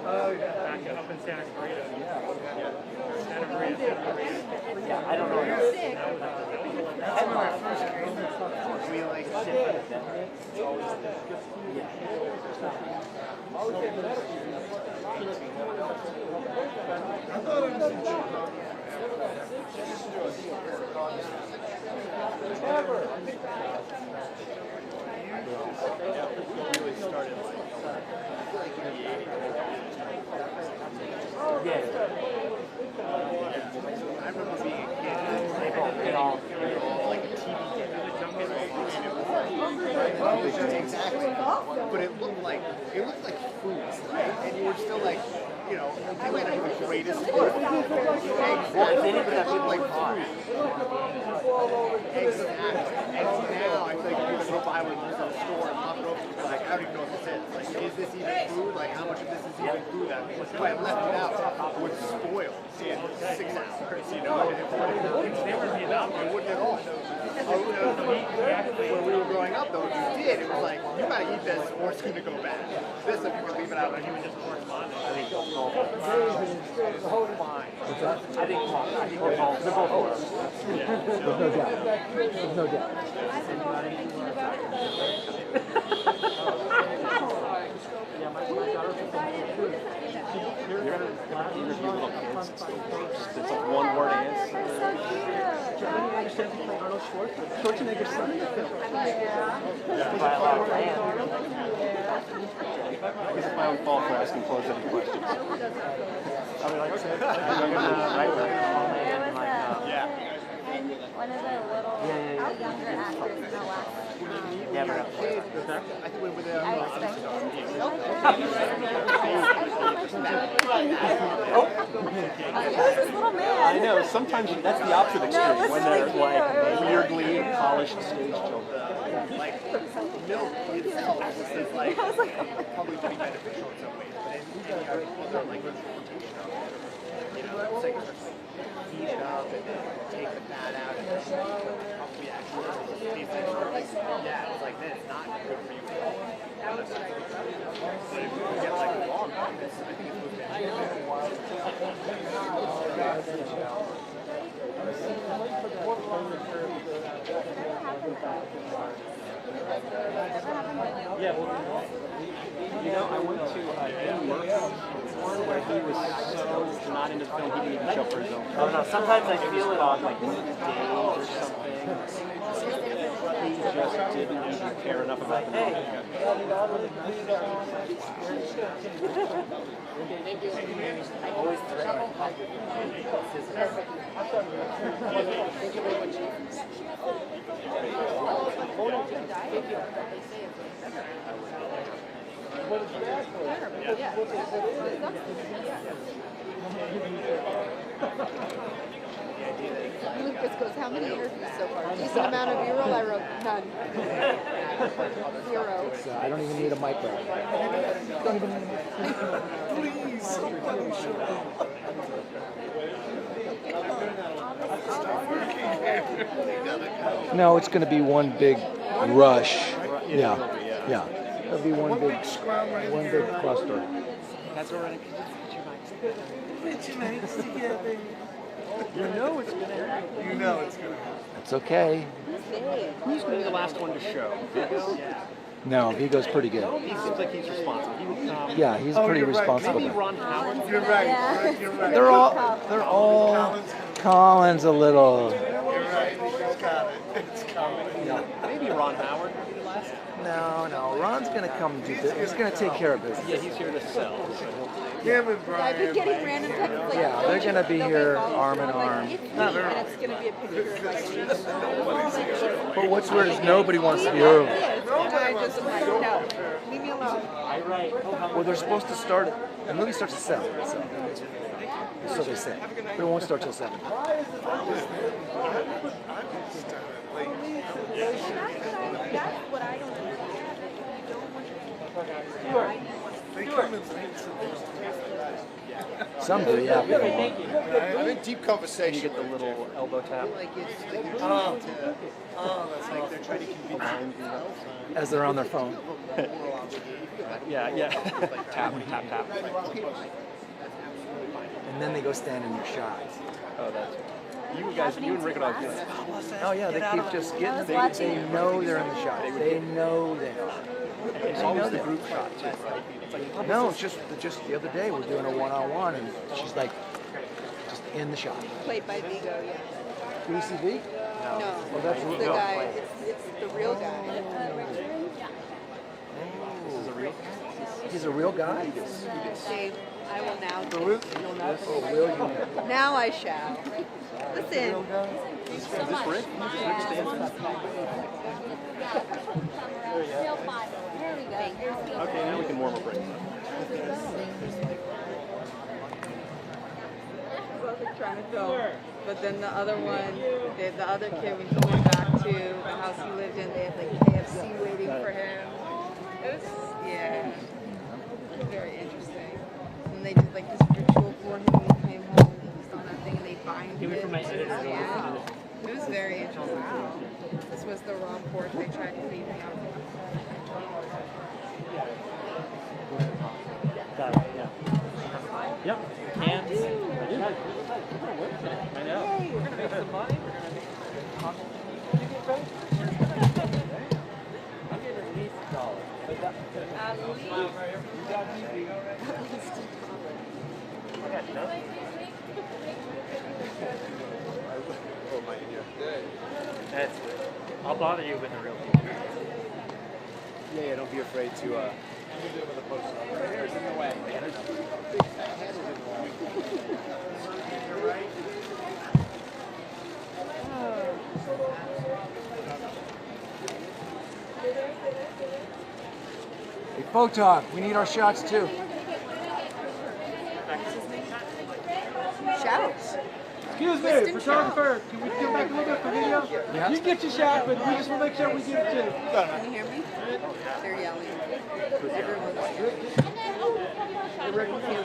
Back up in Santa Clarita. Santa Clarita. Yeah, I don't know. That's when I first came. We like I thought it was in Chicago. Really started like in the 80s. Yeah. I remember being a kid. They all like a TV game. Exactly. But it looked like foods, right? And you were still like, you know, you might have the greatest food. Exactly. But it looked like food. Exactly. And now I feel like you can go buy one of those in the store and pop it open. Like, I don't even know what this is. Like, is this even food? Like, how much of this is even food? That if I left it out, would spoil in 6 hours, you know? And it wouldn't at all. When we were growing up, though, if you did, it was like, you gotta eat this or it's gonna go bad. This, if you could leave it out, he would just correspond. I think they'll go the whole line. I think they're both horrible. There's no doubt. There's no doubt. Yeah, my daughter's You're going to interview little kids and school first. It's like one word answer. Johnny, I understand you play Arnold Schwarzenegger's son in the film. by a lot of land. This is my own fault for asking closed-ended questions. I mean, like I said, right where Yeah. And one of the little younger actors in the last yeah, but I think we were there. I expect him to this little man. I know, sometimes that's the opposite extreme when they're like weirdly polished stage children. Like, milk itself is like probably pretty beneficial in some ways, but in any other like implementation of it, you know, it's like heat it up and then take the fat out and then probably actually tastes like, yeah, it's like this, not good for you at all. But if you get like raw milk, I think it's Yeah, well, you know, I went to Dan Murphy's one where he was so not into film he didn't even show for his own. oh no, sometimes I feel it on like Days or something. He just didn't even care enough about the movie. always Lucas goes, how many interviews so far? Decent amount of B-roll? I wrote none. 0. So I don't even need a micro. Don't even need a micro. please, somebody show up. No, it's going to be one big rush. Yeah. It'll be one big cluster. That's already. Put your nights together. You know it's going to happen. You know it's gonna happen. It's okay. Who's going to be the last one to show? Vigo? No, Vigo's pretty good. He seems like he's responsible. He would come. Yeah, he's pretty you're right. responsible. Maybe Ron Howard. You're right. Yeah. You're right. They're all Colin's a little. You're right. It's got it. It's coming. Maybe Ron Howard would be the last. No. Ron's gonna come do this. He's gonna take care of business. Yeah, he's here to sell. So Him and I've Brian. been getting random texts like, Yeah, they're gonna be here arm in arm. it's me, and it's going to be a picture of like, But what's weird is nobody wants to be early. and I just like, no, leave me alone. Well, they're supposed to start. The movie starts at 7, so they say. But it won't start till 7. That's what I don't understand. They come in late, so there's Some do, yeah. I think deep You conversation. get the little elbow tap. Like it's like that's like they're trying to convince you. As they're on their phone. Yeah, yeah. Tap, tap, tap. And then they go stand in your shots. Oh, that's you guys. You and Rick and I do that. Oh yeah, they keep just getting. They know they're in the shot. They know they are. It's always the group shot too, right? It's like No, it's just the other day we're doing a one-on-one and she's like just in the shot. Played by Vigo, yeah. BCV? No, Well, that's it's the guy. It's the real guy. He's a real guy. Dave, I will now. Oh, will you? Now I shall. Listen. is this Rick? Rick stands. Okay, now we can warm up Rick. Trying to film, but then the other one, the other kid, when he went back to the house he lived in, they had like KFC waiting for him. It was, yeah, very interesting. And they did like this ritual for him when he came home, and he was on that thing, and they bind it. Yeah, it was very interesting. This was the wrong port they tried to leave me out. Got it, yeah. Yep. And I know. We're gonna make some money. We're gonna make I'm getting at least $1. But that, That's good. I'll bother you with a real deal. Yeah, don't be afraid to. Here's in the way. Hey, Photog, we need our shots too. Shouts. Excuse me, photographer, can we come back a little bit for video? Yeah. You can get your shot, but we just want to make sure we get it too. Can you hear me? They're yelling. Everyone's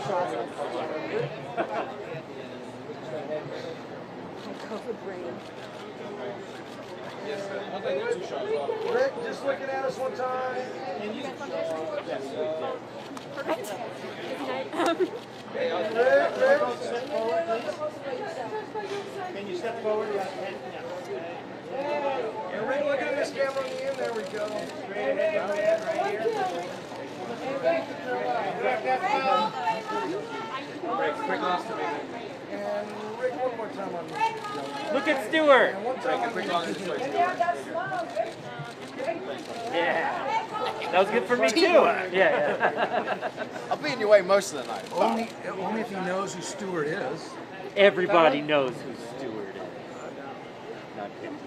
COVID brain. Rick, just looking at us one time. Can you step forward? And Rick, look at this camera on the end. There we go. Right here. Quick loss to me. And Rick, one more time on me. Look at Stewart. And one time on me. Yeah. That was good for me too. Yeah. I'll be in your way most of the night. Only if he knows who Stewart is. Everybody knows who Stewart is. Not kidding.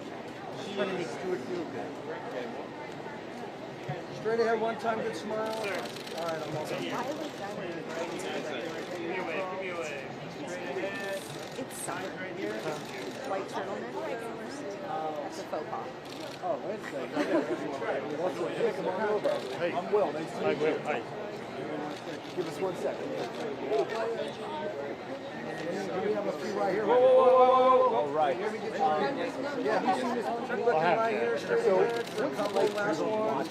Just trying to make Stewart feel good. Straight ahead, one time, good smile. All right, I'm all done. It's silent. White turtleneck. That's a faux pas. Oh, wait a second. Come on over. Hey, I'm Will. Nice to meet you. Hi. Give us 1 second. We have a few right here. Whoa. All right. Yeah, he's looking right here. Straight ahead for a couple last ones.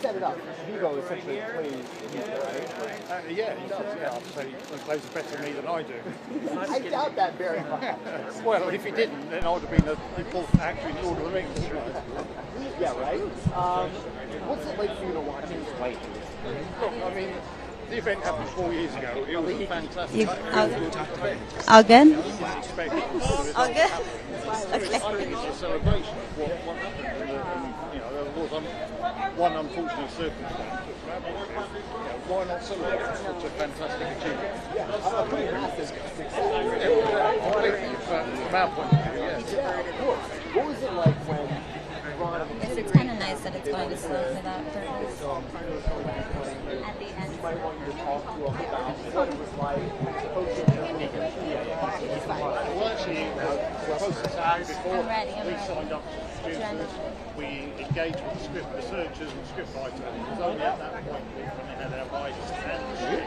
Set it up. Vigo essentially plays, right? Yeah, he does. Yeah, I'd say he plays better than me than I do. I doubt that very much. Well, if he didn't, then I would have been the fourth actor in Lord of the Rings. Yeah, right? What's it like for you to watch him fight? Look, I mean, the event happened 4 years ago. It was a fantastic. All good? Expected. All good? It's a celebration of what happened. You know, there was one unfortunate circumstance. Why not celebrate such a fantastic achievement? From our point of view, yes. What was it like when Yes, it's kind of nice that it's going to slow for that purpose. At the end. you might want you to talk to him about what it was like coaching him? Well, actually, supposed to say before I'm ready. we signed up to producers, we engaged with the script researchers and script writers. It was only at that point when they had our writers and the script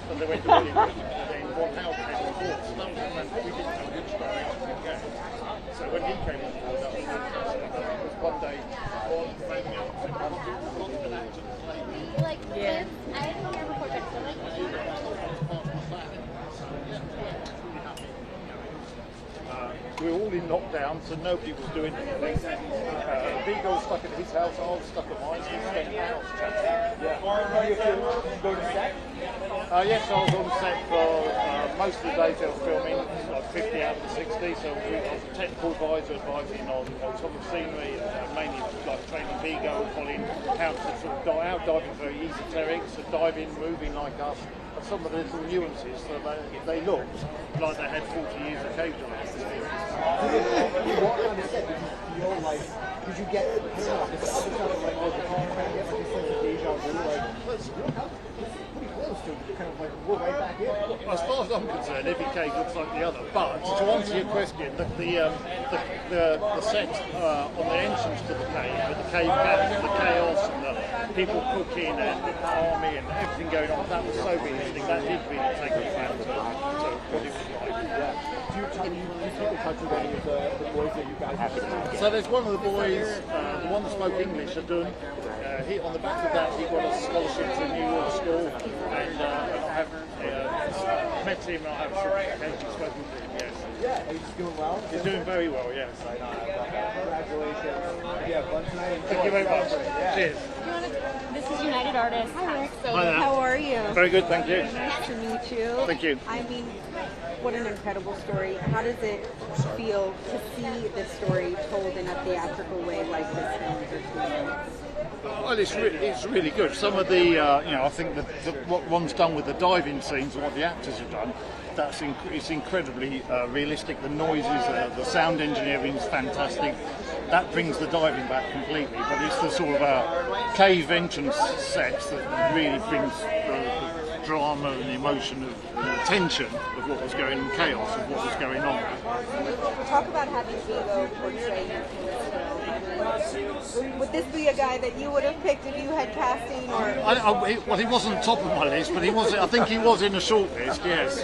but they went to Hollywood, and then Ron Howard came on board, so that was we didn't know which direction to go. So when he came on board, that was interesting. Because one day, Ron rang me up and said, "I'm not an actor to play me." Like, yeah. I didn't hear before, but so like, we were all in lockdown, so nobody was doing anything. Vigo was stuck at his house, I was stuck at mine, so we spent hours chatting. Yeah. Are you go to set? Yes, I was on set for most of the days I was filming, like 50 out of the 60, so I was a technical advisor advising on top of scenery, mainly like training Vigo and Colin how to sort of dive out. Diving's very esoteric, so diving, moving like us, and some of the little nuances, so they looked like they had 40 years of cave diving experience. You walk on the set, did you feel like, did you get, I don't know, it's like, oh, the kind of get like a sense of deja vu, like, pretty close to kind of like, we're right back in. As far as I'm concerned, every cave looks like the other, but to answer your question, the set on the entrance to the cave cabins, the chaos and the people cooking and the army and everything going on, that was so realistic, that did really take me back to what it was like. Do you keep in touch with any of the boys that you guys have? So there's one of the boys, the one that spoke English, Adun. He, on the back of that, he got a scholarship to New York School, and I have met him and I have occasionally spoken to him, yes. Yeah, he's doing well? He's doing very well, yes. Congratulations. Yeah, fun tonight. Thank you very much. Yeah. Cheers. this is United Artists. Hi, Rick. Hi there. How are you? Very good, thank you. Nice to meet you. Thank you. I mean, what an incredible story. How does it feel to see this story told in a theatrical way like this in entertainment? Well, it's really good. Some of the, I think that what Ron's done with the diving scenes and what the actors have done, it's incredibly realistic. The noises, the sound engineering is fantastic. That brings the diving back completely. But it's the sort of cave entrance sets that really brings the drama and the emotion and the tension of what was going on, chaos of what was going on. Talk about having Vigo portray you in this film. Would this be a guy that you would have picked if you had casting, or? Well, he wasn't top of my list, but he was. I think he was in a short list. Yes.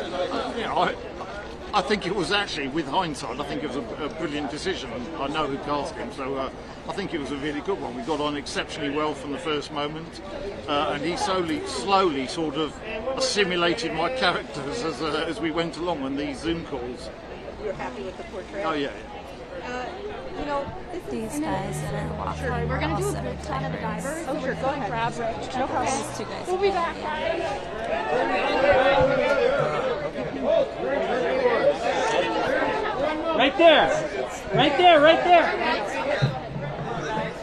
I think it was actually, with hindsight, I think it was a brilliant decision. I know who cast him, so I think it was a really good one. We got on exceptionally well from the first moment, and he slowly sort of assimilated my characters as we went along on these Zoom calls. You're happy with the portrayal? Oh yeah. These guys that are walking. Sorry, we're gonna do a also big shot of the divers. Oh, sure, go ahead. Grab Rich. No problem. These two guys. We'll be back. Right there. Right there. Right there.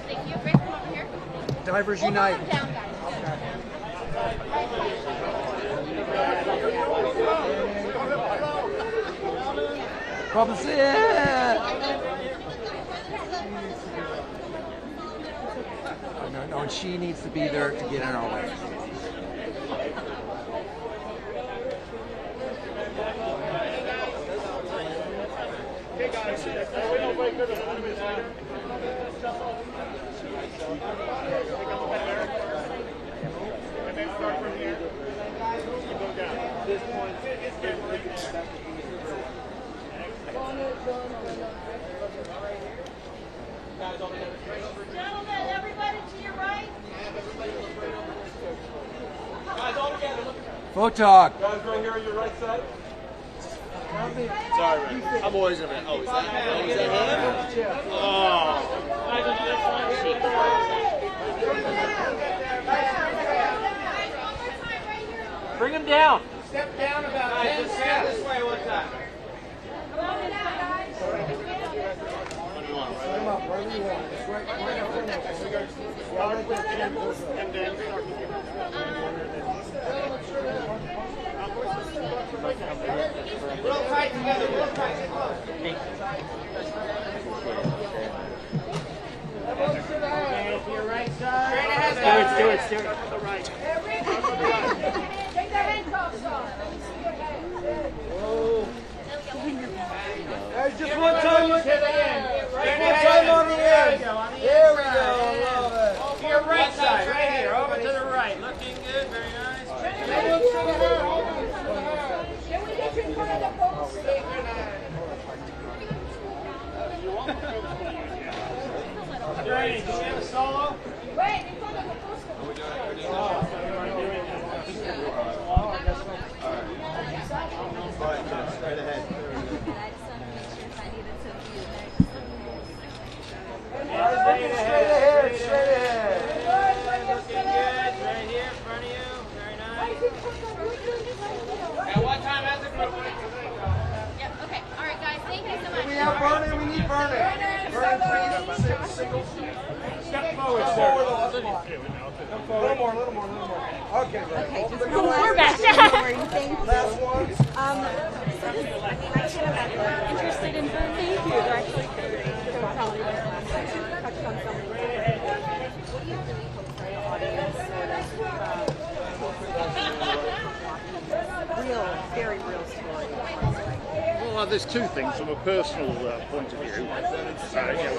Thank you. Rick, come over here. Divers Unite. Down, guys. Problems, yeah. No, and she needs to be there to get in our way. Okay, guys. We're not very good at it. And then start from here. You go down. This point. Gentlemen, everybody to your right. Photog. Guys, right here on your right side. Sorry, Rick. I'm always in it. Oh, is that him? Oh. Bring him down. Step down about 10 steps. This way one time. Real tight together, real tight and close. To your right side. Do it. Take the handcuffs off. Guys, just one time look at the end. One time on the end. There we go. Love it. To your right side, right here. Over to the right. Looking good. Very nice. Wait, Right ahead. what time has it? Yeah, okay. All right, guys. Thank you so much. We have Vernon. We need Vernon. Vernon, please. Single. Step forward, sir. A little more. Okay. Okay, just one last question. Thank you. Last one. Interested in film. Thank you. They're actually don't tell me what touched on something. What do you really hope for the audience real, very real story? Well, there's two things from a personal point of view.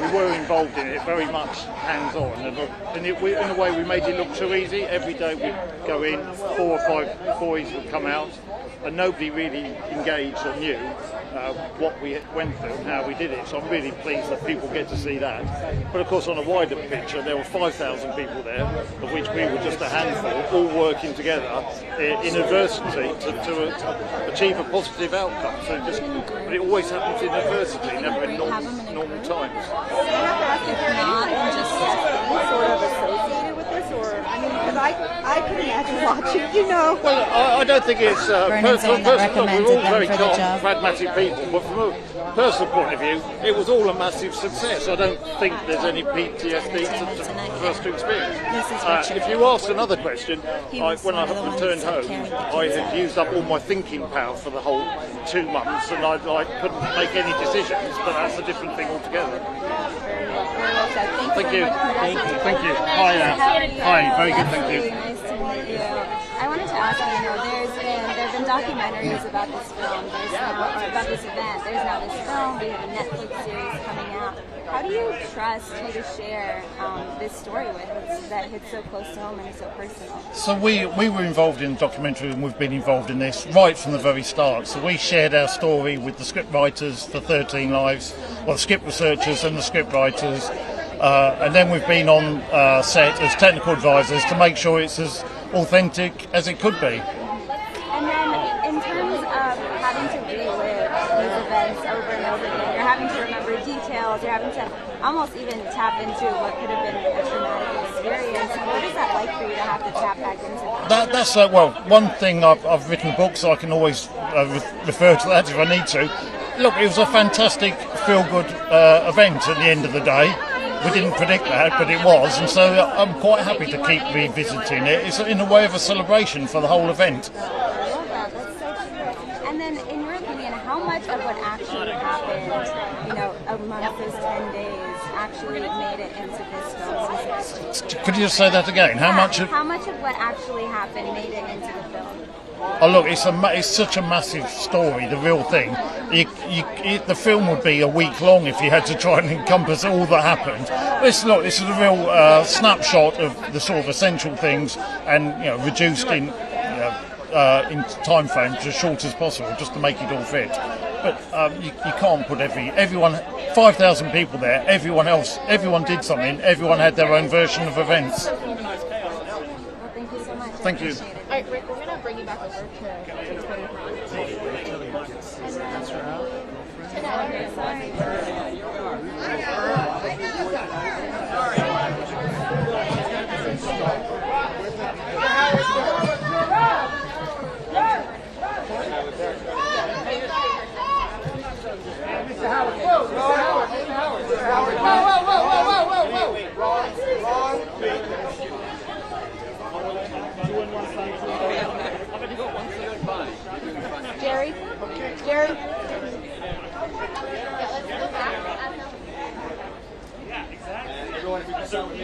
We were involved in it very much hands-on, and in a way we made it look too easy. Every day we'd go in, 4 or 5 boys would come out, and nobody really engaged or knew what we went through and how we did it. So I'm really pleased that people get to see that. But of course, on a wider picture, there were 5,000 people there, of which we were just a handful, all working together in adversity to achieve a positive outcome. But it always happens in adversity, never in normal times. I have to ask if you're not just sort of associated with this, or I mean, because I could imagine watching, you know. Well, I don't think it's personal. We're all very calm, pragmatic people, but from a personal point of view, it was all a massive success. I don't think there's any PTSD for us to experience. If you asked another question, when I returned home, I had used up all my thinking power for the whole 2 months, and I couldn't make any decisions. But that's a different thing altogether. Thank you. Thank you. Hi. Very good. Thank you. Nice to meet you. I wanted to ask you, there have been documentaries about this film, about this event. There's now this film, we have a Netflix series coming out. How do you trust who to share this story with that hits so close to home and is so personal? So we were involved in the documentary, and we've been involved in this right from the very start. So we shared our story with the script writers for 13 Lives, well, the script researchers and the script writers. And then we've been on set as technical advisors to make sure it's as authentic as it could be. And then in terms of having to relive these events over and over again, you're having to remember details, you're having to almost even tap into what could have been a traumatic experience. What is that like for you to have to tap back into that? That's well, one thing I've written books, so I can always refer to that if I need to. Look, it was a fantastic feel-good event at the end of the day. We didn't predict that, but it was, and so I'm quite happy to keep revisiting it. It's in a way of a celebration for the whole event. I love that. That's so true. And then, in your opinion, how much of what actually happened, amongst those 10 days, actually made it into this film? Could you just say that again? How much of what actually happened made it into the film? Oh look, it's such a massive story, the real thing. The film would be a week long if you had to try and encompass all that happened. This is a real snapshot of the sort of essential things, and reduced in time frame to as short as possible, just to make it all fit. But you can't put everyone 5,000 people there. Everyone did something. Everyone had their own version of events. Well, thank you so much. Thank you. Appreciate it. All right, Rick, we're going to bring you back over Mr. Howard. Whoa. Ron. Jerry?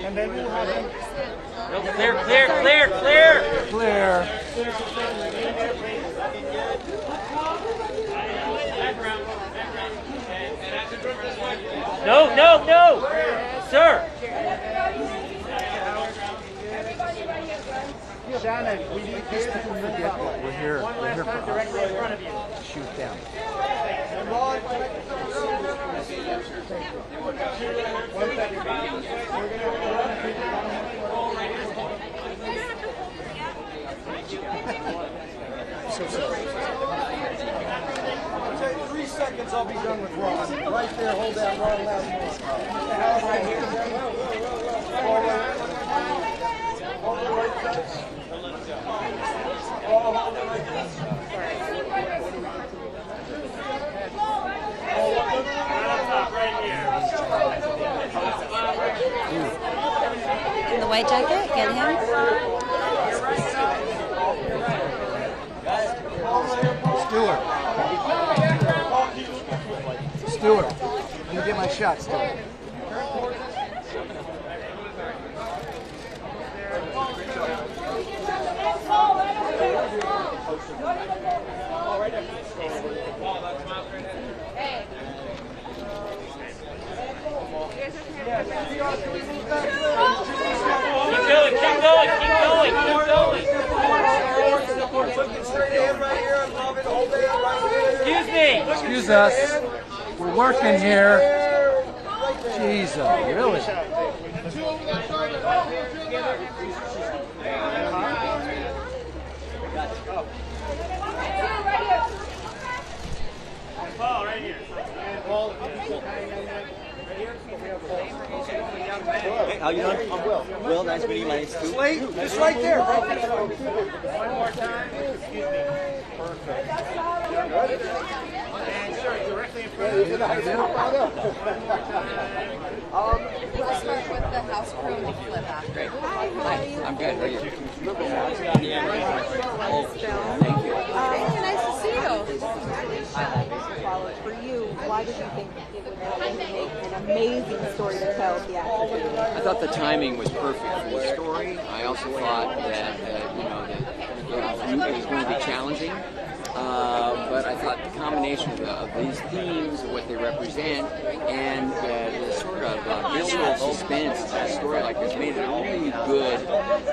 And then we'll have him. Clear. No, sir. Down and we need this to forget what We're here for us. Shoot them. Ron, 1 second. Let's all be done with Ron. Right there, hold that Ron last one. Right here. Forward. Hold it like this. Hold it like this. The white jacket, get him. Stewart, let me get my shot, Stewart. Excuse me. Excuse us. We're working here. Jesus, really? Paul, right here. Hey, how you doing? I'm Will. Will, nice meeting you. My name's Stu. Wait, just right there. One more time. Excuse me. Perfect. And sir, directly in front of you. Let's start with the house crew and flip after. Hi, I'm good. How are you? Thank you. Nice to see you. For you, why did you think it would make an amazing story to tell theatrically? I thought the timing was perfect for the story. I also thought that it was going to be challenging. But I thought the combination of these themes, of what they represent, and the sort of visual suspense of a story like this made it a really good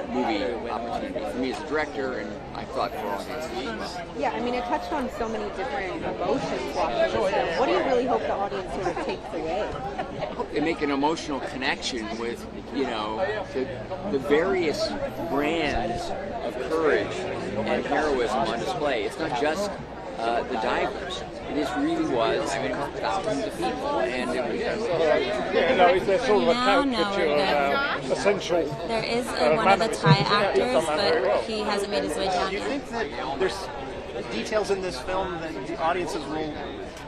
movie opportunity for me as a director, and I thought for audiences as well. Yeah, I mean, it touched on so many different emotions watching this film. What do you really hope the audience sort of takes away? I hope they make an emotional connection with, the various brands of courage and heroism on display. It's not just the divers. This really was thousands of people, and it was. Is there sort of a caricature of essential? There is one of the Thai actors, but he hasn't made his way down Do you yet. think that there's details in this film that the audiences will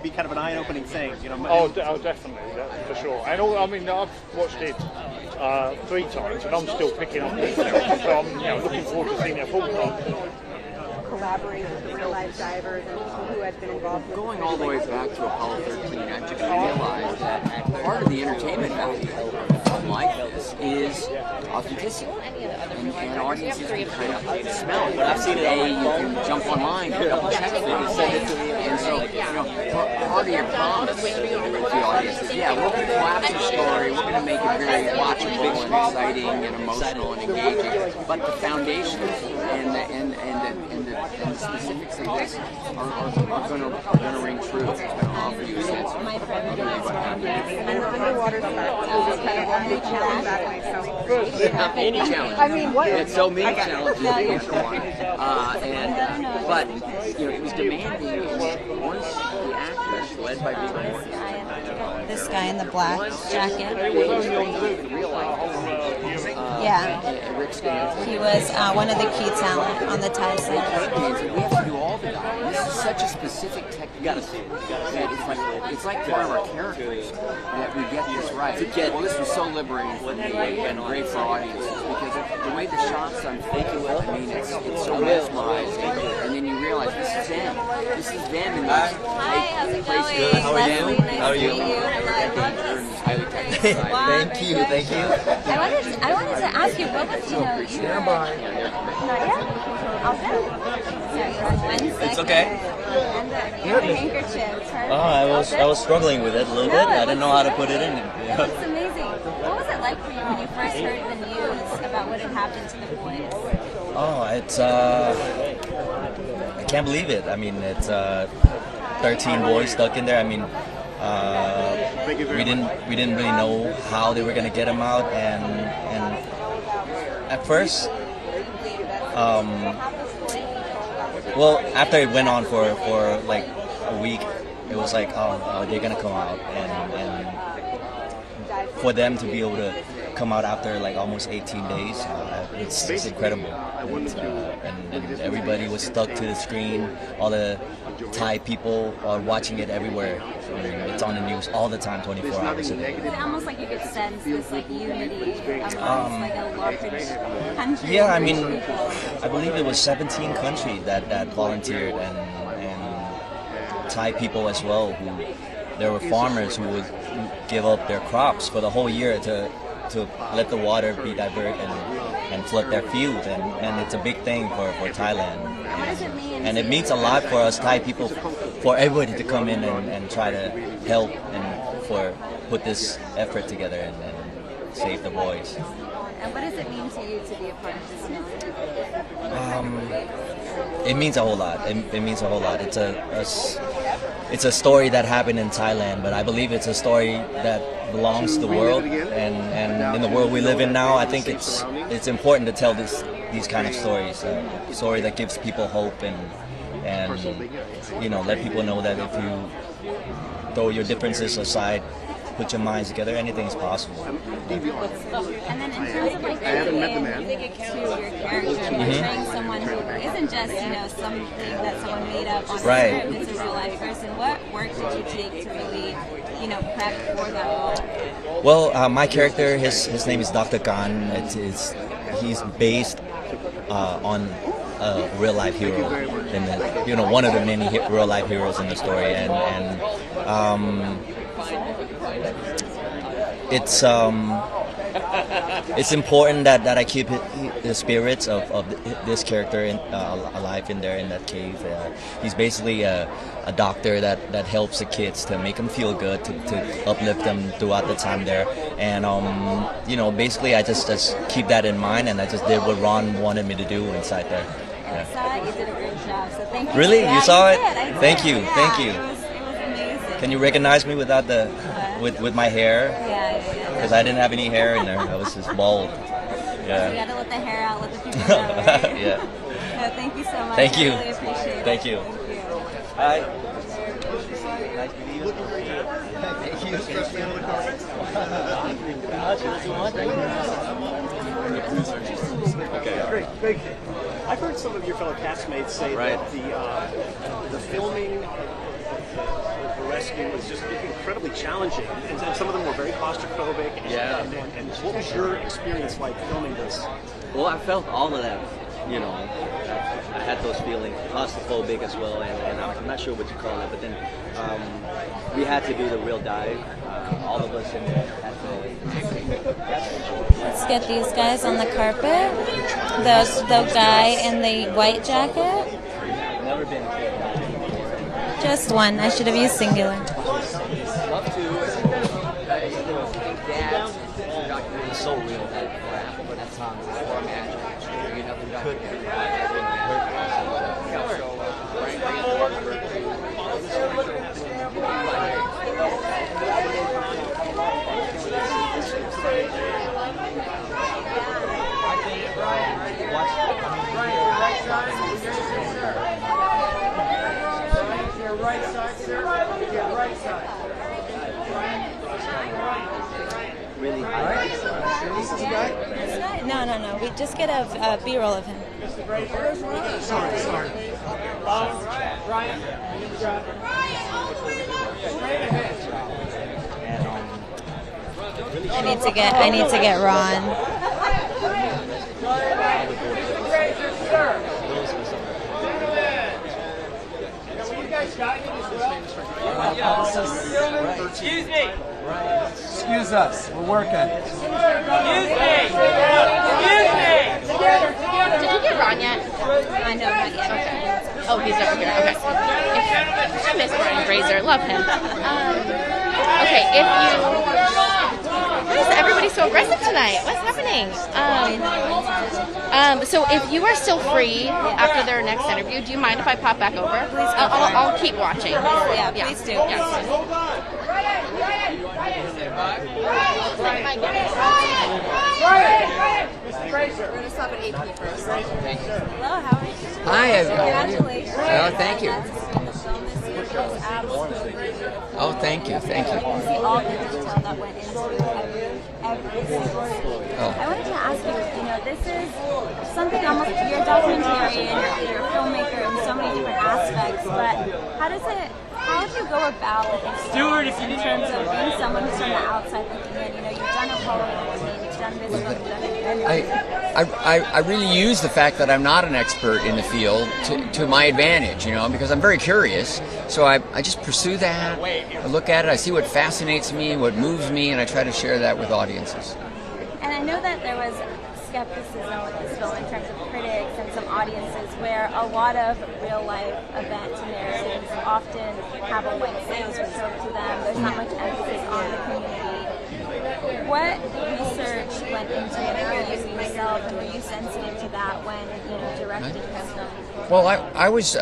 be kind of an eye-opening thing? Oh, definitely, for sure. And I've watched it 3 times, and I'm still picking up details. So I'm, looking forward to seeing it full time. Collaborate with the real-life divers and people who had been involved with Going all the way back to Apollo 13, I just realized that part of the entertainment value of like this is authenticity. And audiences can kind of smell it. I've seen it today, you can jump online and double check it and send it to me. And so, part of your promise to the audience is, we're going to collapse the story, we're going to make it very watchable and exciting and emotional and engaging. But the foundations and the specifics of this are going to ring true. It's going to offer you a sense of what happened. and the underwater stuff was kind of only challenge that myself. Any challenge. I mean, what? It's so many challenges to answer one. But it was demanding. Once the actors, led by Big Morton, This guy in the black jacket. Yeah. He was one of the key talent on the Thai side. We have to do all the diving. This is such a specific technique. You gotta see it. It's like one of our characters that we get this right. Well, this was so liberating for me and great for audiences because the way the shots unfold, it's so mesmerizing. And then you realize this is them. This is them in this place. How are you? How are you? Highly technical. Thank you. I wanted to ask you, what was, Stand by. Not yet? I'll go. It's okay. And your handkerchief. I was struggling with it a little bit. I didn't know how to put it in. It looks amazing. What was it like for you when you first heard the news about what had happened to the boys? Oh, it's I can't believe it. I mean, it's 13 boys stuck in there. I mean, we didn't really know how they were gonna get them out, and at first, well, after it went on for like a week, it was like, oh, they're gonna come out, and for them to be able to come out after like almost 18 days, it's incredible. And everybody was stuck to the screen. All the Thai people are watching it everywhere. It's on the news all the time, 24 hours a day. It's almost like you could sense this like unity amongst like a large country. Yeah, I mean, I believe it was 17 countries that volunteered, and Thai people as well. There were farmers who would give up their crops for the whole year to let the water be diverted and flood their fields, and it's a big thing for Thailand. What does it mean? And it means a lot for us Thai people, for everybody to come in and try to help and for put this effort together and save the boys. And what does it mean to you to be a part of this movie? It means a whole lot. It means a whole lot. It's a story that happened in Thailand, but I believe it's a story that belongs to the world, and in the world we live in now, I think it's important to tell these kind of stories, a story that gives people hope and let people know that if you throw your differences aside, put your minds together, anything is possible. And then in terms of like to your character, portraying someone who isn't just something that someone made up on Right. script, it's a real life person. What work did you take to really prep for that role? Well, my character, his name is Dr. Khan. He's based on a real life hero, and one of the many real life heroes in the story, and it's important that I keep the spirits of this character alive in there in that cave. He's basically a doctor that helps the kids to make them feel good, to uplift them throughout the time there. And basically I just keep that in mind, and I just did what Ron wanted me to do inside there. I saw it. You did a great job. So thank you. Really? You saw it? I did. Thank you. Yeah, Thank you. It was amazing. Can you recognize me without with my hair? Yeah. Because I didn't have any hair in there. I was just bald. Yeah. You gotta let the hair out, let the people know, right? Yeah. No, thank you so much. Thank you. I really appreciate it. Thank you. Hi. Nice to meet you. Okay. Great. I've heard some of your fellow castmates say that the filming of the rescue was just incredibly challenging, and some of them were very claustrophobic. And what was your experience like filming this? Well, I felt all of that. I had those feelings, claustrophobic as well, and I'm not sure what you call it, but then we had to do the real dive. All of us in there had to. Let's get these guys on the carpet. The guy in the white jacket. Never been before. Just one. I should have used singular. Love to. Dad's documentary is so real that song is so magic. You know, the documentary. Your right side, sir. Your right side. Really No. We just get a B-roll of him. Sorry. Ryan. I need to get Ron. Excuse me. Excuse us, we're working. Excuse me. Did you get Ron yet? I know, not yet. Okay. Oh, he's over here. Okay. I miss Brian Grazer. Love him. Okay, why is everybody so aggressive tonight? What's happening? So if you are still free after their next interview, do you mind if I pop back over? Please. I'll keep watching. Yeah, please do. Mr. Fraser. We're going to stop at 8 p first. Thank you. Hello, how are you? Hi, everyone. Congratulations. Oh, thank you. Glad to see the film this year. It was absolutely Oh, thank you, thank you. You see all the detail that went into every single scene. I wanted to ask you, this is something almost, you're a documentarian, you're a filmmaker in so many different aspects, but how do you go about Stewart, in terms of being someone who's from the outside looking in? You've done Apollo 14, you've done this one, you've done it. I really use the fact that I'm not an expert in the field to my advantage, because I'm very curious. So I just pursue that. I look at it, I see what fascinates me, what moves me, and I try to share that with audiences. And I know that there was skepticism with this film in terms of critics and some audiences where a lot of real-life events and narratives often have a white space reserved to them. There's not much emphasis on the community. What research went into it for you yourself, and were you sensitive to that when directing this film? Well, I was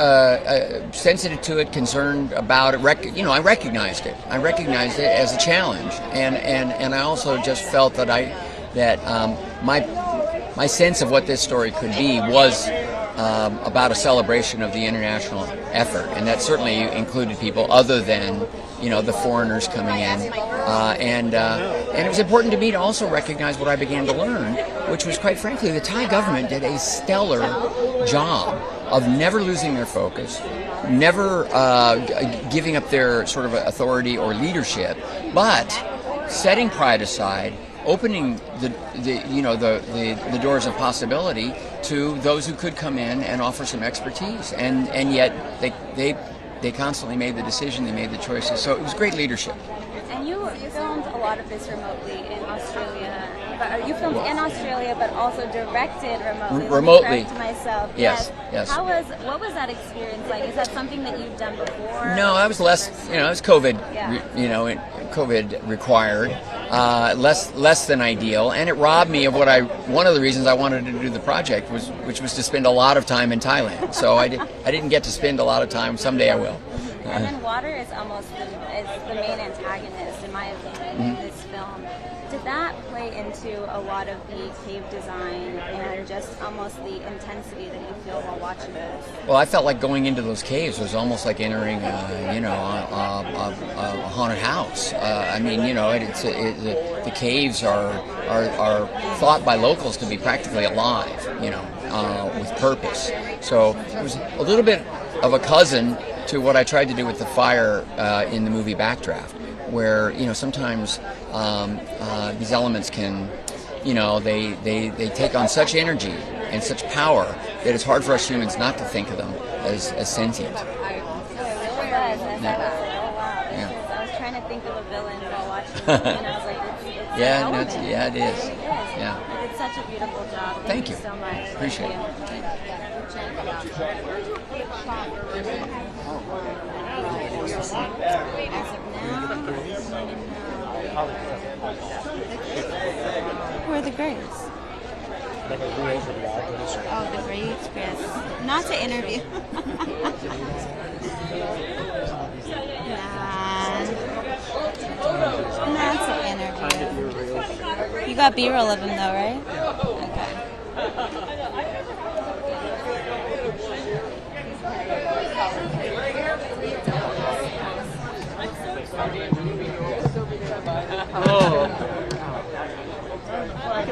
sensitive to it, concerned about it. I recognized it. I recognized it as a challenge, and I also just felt that my sense of what this story could be was about a celebration of the international effort, and that certainly included people other than the foreigners coming in, and it was important to me to also recognize what I began to learn, which was, quite frankly, the Thai government did a stellar job of never losing their focus, never giving up their sort of authority or leadership, but setting pride aside, opening the doors of possibility to those who could come in and offer some expertise, and yet they constantly made the decision, they made the choices. So it was great leadership. And you filmed a lot of this remotely in Australia. But you filmed in Australia, but also directed remotely. Remotely. To myself. Yes. What was that experience like? Is that something that you've done before? No, I was less. It was COVID. Yeah. COVID required. Less than ideal, and it robbed me of one of the reasons I wanted to do the project which was to spend a lot of time in Thailand. So I didn't get to spend a lot of time. Someday I will. And then water is almost the main antagonist, in my opinion, in this film. Did that play into a lot of the cave design and just almost the intensity that you feel while watching this? Well, I felt like going into those caves was almost like entering, a haunted house. The caves are thought by locals to be practically alive, with purpose. So it was a little bit of a cousin to what I tried to do with the fire in the movie Backdraft, where sometimes these elements can, they take on such energy and such power that it's hard for us humans not to think of them as sentient. I was trying to think of a villain while watching it, and I was like, it's it is. Yeah. You did such a beautiful job. Thank you so much. Appreciate it. Where are the grades? Oh, the grades, Chris. Not to interview. Not to interview. You got B-roll of him though, right? Okay.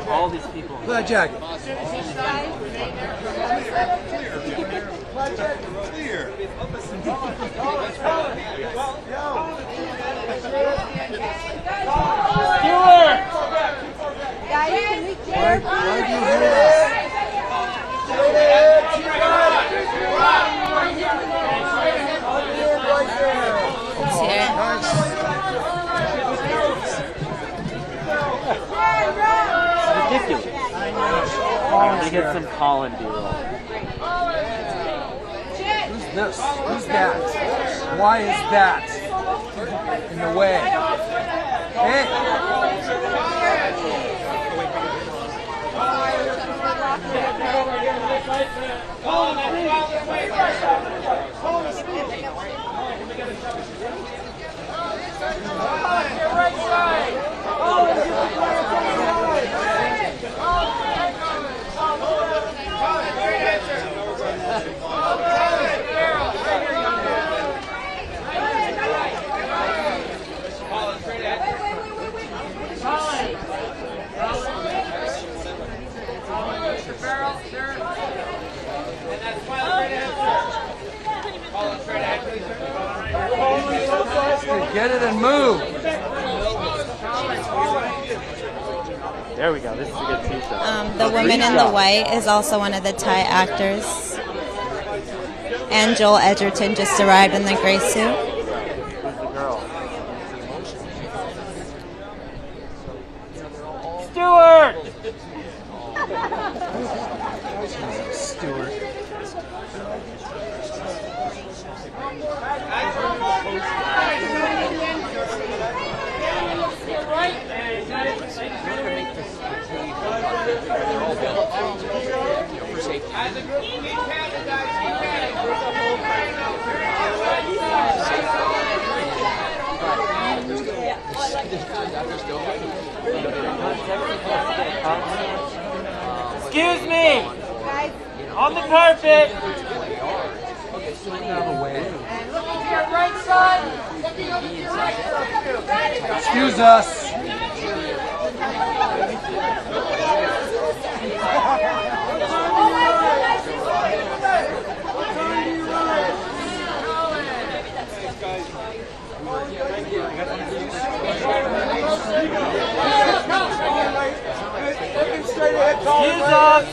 All these people. Black jacket. Guys, can we clear? Why do you hear that? Ridiculous. I'm gonna get some Colin B-roll. Who's this? Who's that? Why is that in the way? Get it and move. There we go. This is a good teaser. The woman in the white is also one of the Thai actors. And Joel Edgerton just arrived in the gray suit. Stewart! Stewart. Excuse me! On the carpet! Right side! Excuse us. Excuse us!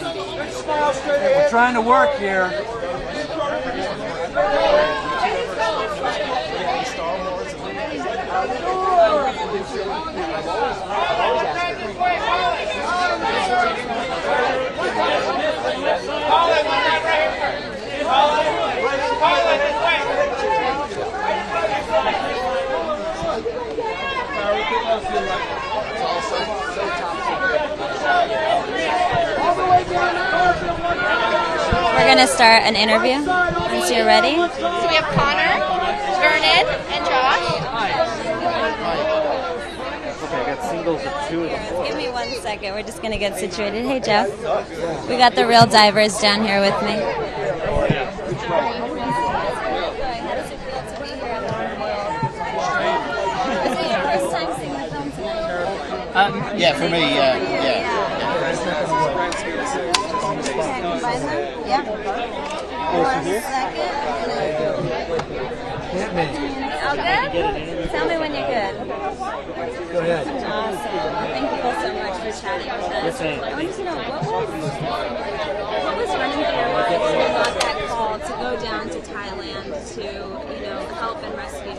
We're trying to work here. We're going to start an interview once you're ready. So we have Connor, Vernon, and Josh. Okay, I got singles of 2 of the 4. Give me 1 second. We're just going to get situated. Hey, Jeff. We got the real divers down here with me. Yeah, for me, yeah. Yeah. Hit me. All good? Tell me when you're good. Go ahead. Awesome. Thank you both so much for chatting with us. I wanted to know what was running through your mind when you got that call to go down to Thailand to, help and rescue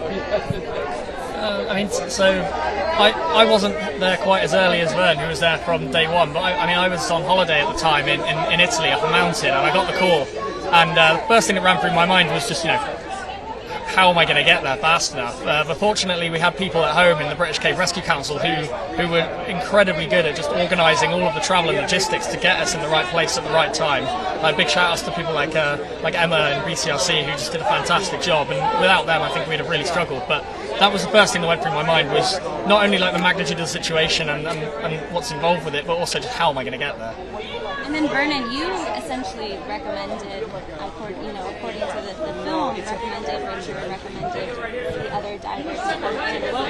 I wasn't there quite as early as Vern, who was there from day one, but I was on holiday at the time in Italy up a mountain, and I got the call, and the first thing that ran through my mind was just, how am I going to get there fast enough? But fortunately, we had people at home in the British Cave Rescue Council who were incredibly good at just organising all of the travel and logistics to get us in the right place at the right time. Big shout outs to people like Emma and BCRC, who just did a fantastic job, and without them I think we'd have really struggled. But that was the first thing that went through my mind, was not only the magnitude of the situation and what's involved with it, but also just how am I going to get there. And then Vernon, you essentially recommended, according to the film, recommended Richard, recommended the other divers to come in. What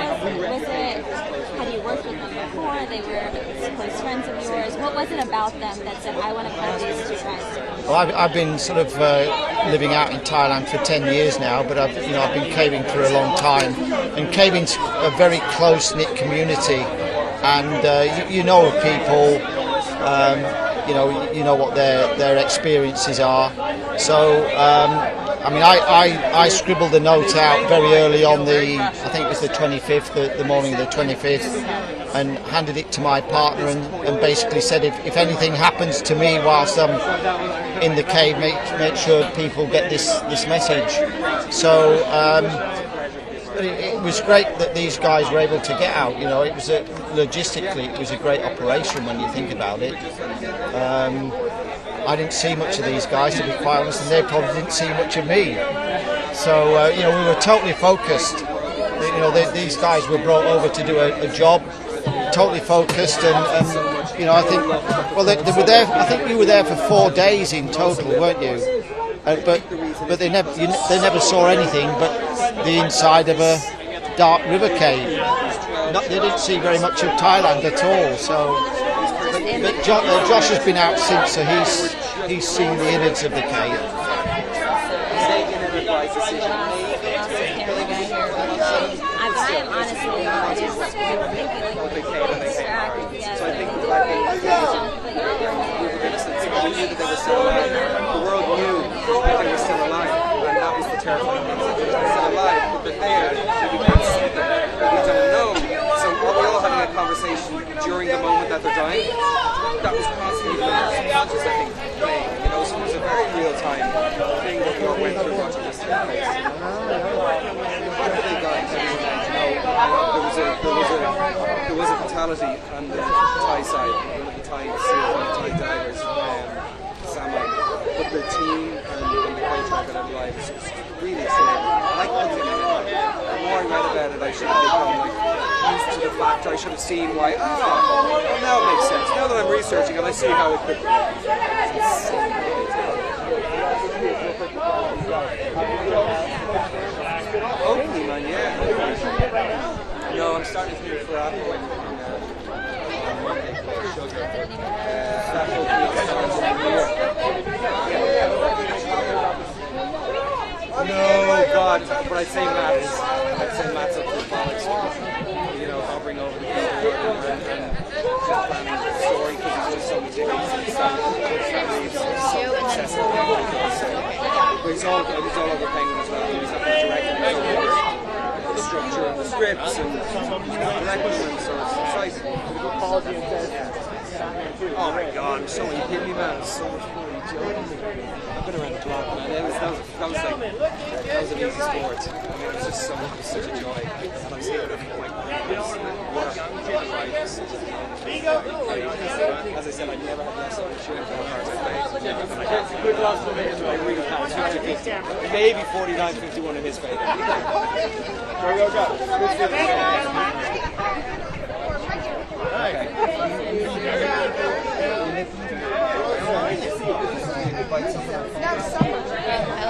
was it? Had you worked with them before? They were close friends of yours. What was it about them that said, I want to put these 2 guys together? Well, I've been sort of living out in Thailand for 10 years now, but I've been caving for a long time, and caving's a very close-knit community, and you know of people. You know what their experiences are. So I scribbled a note out very early on I think it was the 25th, the morning of the 25th, and handed it to my partner and basically said, if anything happens to me whilst I'm in the cave, make sure people get this message. So it was great that these guys were able to get out. It was logistically it was a great operation when you think about it. I didn't see much of these guys, to be quite honest, and they probably didn't see much of me. So we were totally focused. These guys were brought over to do a job, totally focused, and I think they were there. I think you were there for 4 days in total, weren't you? But they never saw anything but the inside of a dark river cave. They didn't see very much of Thailand at all. So, but Josh has been out since, so he's seen the innards of the cave. I've got to do a movie, like What they came and they came hard. yeah, So I think the fact that we were innocent, so we knew that they were still alive. The world knew that they were still alive, and that was the terrifying thing. That they were still alive, but they're there, we can't see them, we don't know. So are we all having a conversation during the moment that they're dying? That was constantly the subconscious, I think, playing. You know, so it was a very real-time thing that we all went through watching this take place. They died, there was a fatality on the Thai side, one of the Thai divers, Salmon. But the team and the coach were going to live. So it's really exciting. I like looking at it. The more I read about it, I should have become used to the fact. I should have seen why. Well, now it makes sense. Now that I'm researching it, I see how it could. Hopefully, man, yeah. No, I'm starting to look for Apple and Monday. That No, God, but I'd say Matt's up to the bollocks, you know, hovering over the people and just planning the story because he's just so meticulous and so obsessive. But he's all over Penguin as well. He's not directing, he's over the structure of the scripts and direction, so it's exciting. Oh my God, I'm so you kidding me, man? It's so much fun. I've been around the block, man. That was an easy sport. I mean, it was just such a joy. And I'm seeing it at my work. As I said, I never had less of a shooting for the cards I played. Good loss for me. I really can't. Maybe 49-51 in his favour. I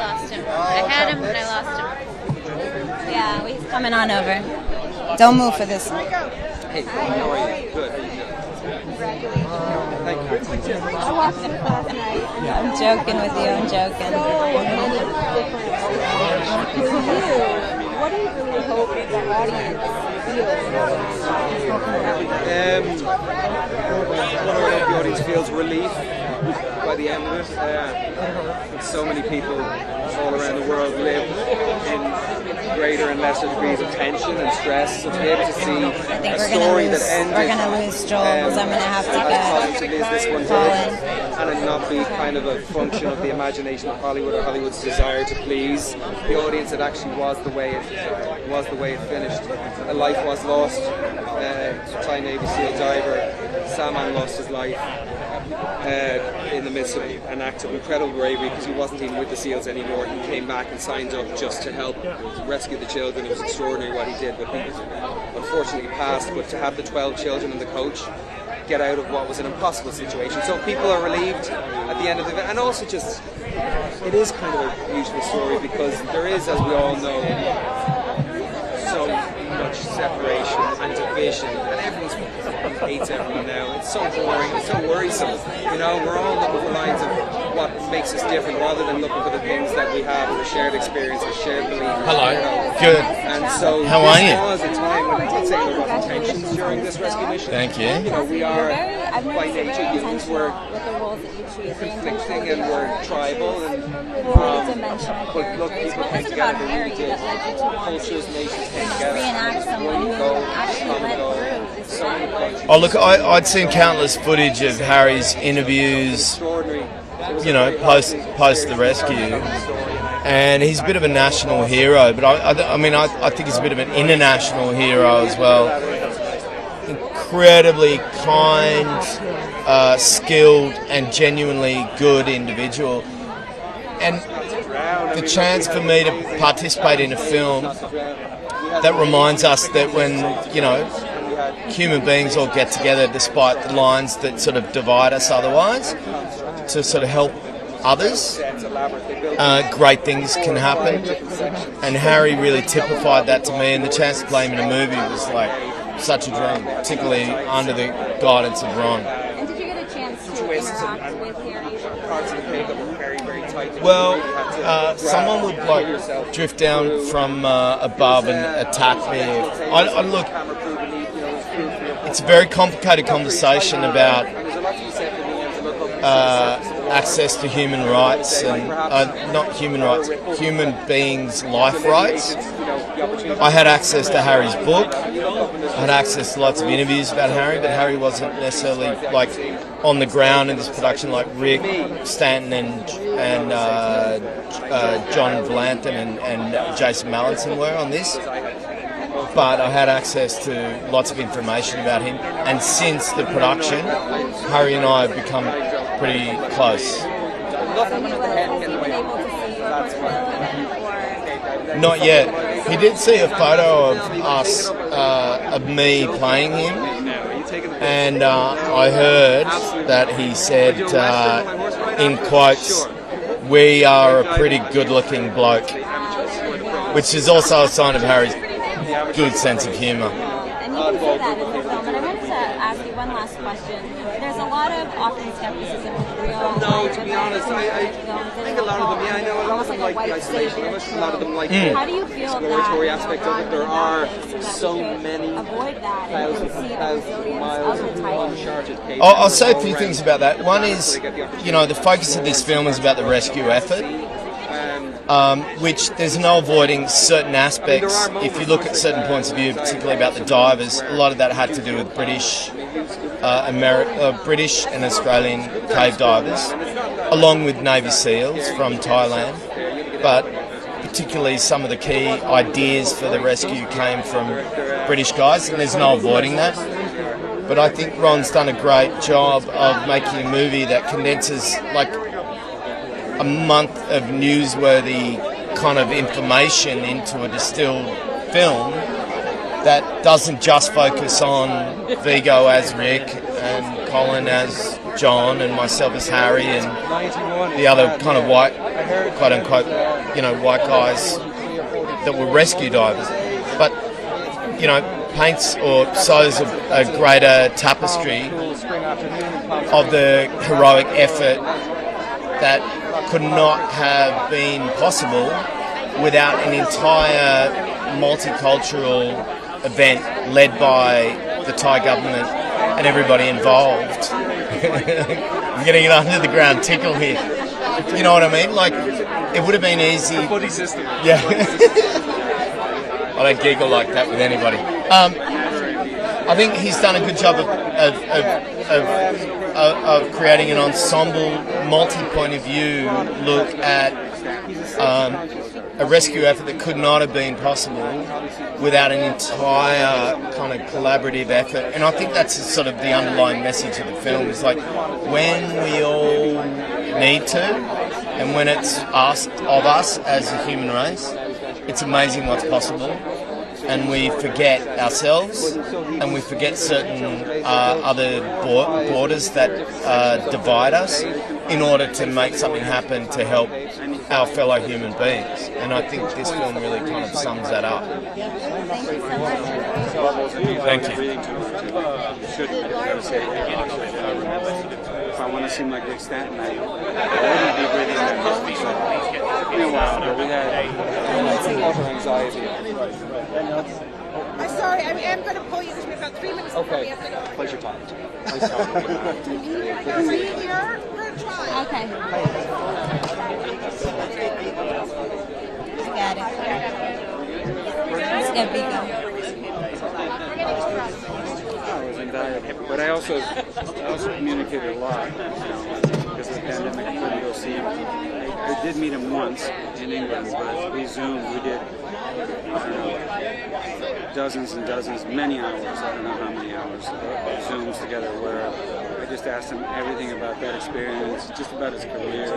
lost him. I had him, but I lost him. Yeah, he's coming on over. Don't move for this one. Hey, how are you? Good. How are you doing? Congratulations. Thank you. I watched it last night. I'm joking with you, I'm joking. What do you really hope that the audience What do I hope the audience feels? Relief by the end of it. So many people all around the world live in greater and lesser degrees of tension and stress. So to be able to see a story that ended, we're gonna lose Joel because I'm gonna have to get Colin. And it not be kind of a function of the imagination of Hollywood or Hollywood's desire to please the audience. It actually was the way it finished. A life was lost. Thai Navy SEAL diver Salman lost his life in the midst of an act of incredible bravery because he wasn't even with the SEALs anymore. He came back and signed up just to help rescue the children. It was extraordinary what he did, but he unfortunately passed. But to have the 12 children and the coach get out of what was an impossible situation. So people are relieved at the end of the event, and also just, it is kind of a beautiful story because there is, as we all know, so much separation and division, and everyone hates everyone now. It's so boring, it's so worrisome. You know, we're all looking for lines of what makes us different rather than looking for the things that we have, the shared experience, the shared belief. Hello. You know. Good. And so how are you? This was a time when I'm not saying there wasn't tensions during this rescue mission. Thank you. You know, we are by nature humans. We're conflicting and we're tribal and but look, people came together, they really did. Cultures, nations came together. One goal, common goal. So many cultures. Oh look, I'd seen countless footage of Harry's interviews, you know, post the rescue, and he's a bit of a national hero. But I think he's a bit of an international hero as well. Incredibly kind, skilled, and genuinely good individual. And the chance for me to participate in a film that reminds us that when, you know, human beings all get together despite the lines that sort of divide us otherwise, to sort of help others, great things can happen. And Harry really typified that to me, and the chance to play him in a movie was like such a dream, particularly under the guidance of Ron. And did you get a chance to interact with Harry? Well, someone would like drift down from above and attack me. it's a very complicated conversation about access to human rights and not human rights, human beings' life rights. I had access to Harry's book. I had access to lots of interviews about Harry, but Harry wasn't necessarily like on the ground in this production like Rick Stanton and John Valantin and Jason Mallinson were on this. But I had access to lots of information about him, and since the production, Harry and I have become pretty close. Not yet. He did see a photo of us, of me playing him, and I heard that he said, in quotes, "We are a pretty good-looking bloke," which is also a sign of Harry's good sense of humour. And you can see that in the film. But I wanted to ask you one last question. There's a lot of often skepticism with real. No, to be honest, I think a lot of them, I know a lot of them like the isolation of it, a lot of them like the How do you feel exploratory that, aspect of it. There are so many thousands and thousands of miles of uncharted pages. I'll say a few things about that. One is, the focus of this film is about the rescue effort. Which there's no avoiding certain aspects. If you look at certain points of view, particularly about the divers, a lot of that had to do with British and Australian cave divers, along with Navy SEALs from Thailand. But particularly some of the key ideas for the rescue came from British guys, and there's no avoiding that. But I think Ron's done a great job of making a movie that condenses like a month of newsworthy kind of information into a distilled film that doesn't just focus on Viggo as Rick and Colin as John and myself as Harry and the other kind of white, quote unquote, white guys that were rescue divers, but paints or sews a greater tapestry of the heroic effort that could not have been possible without an entire multicultural event led by the Thai government and everybody involved. I'm getting an under the ground tickle here. You know what I mean? Like, it would have been easy. Body system. Yeah. I don't giggle like that with anybody. I think he's done a good job of creating an ensemble, multi-point of view look at a rescue effort that could not have been possible without an entire kind of collaborative effort. And I think that's sort of the underlying message of the film, is like when we all need to and when it's asked of us as a human race, it's amazing what's possible. And we forget ourselves, and we forget certain other borders that divide us in order to make something happen to help our fellow human beings. And I think this film really kind of sums that up. Thank you. If I want to seem like Rick Stanton, I wouldn't be breathing that much. It's been a while, but we had also anxiety. I'm sorry, I'm going to pull you because we've got 3 minutes before we have to go. Pleasure talking to you. Are you here? We're going to try. Okay. I got it. Let's get Viggo. I was invaluable, but I also communicated a lot, because of the pandemic. I couldn't go see him. I did meet him once in England, but we Zoomed. We did dozens and dozens, many hours. I don't know how many hours of Zooms together, where I just asked him everything about that experience, just about his career,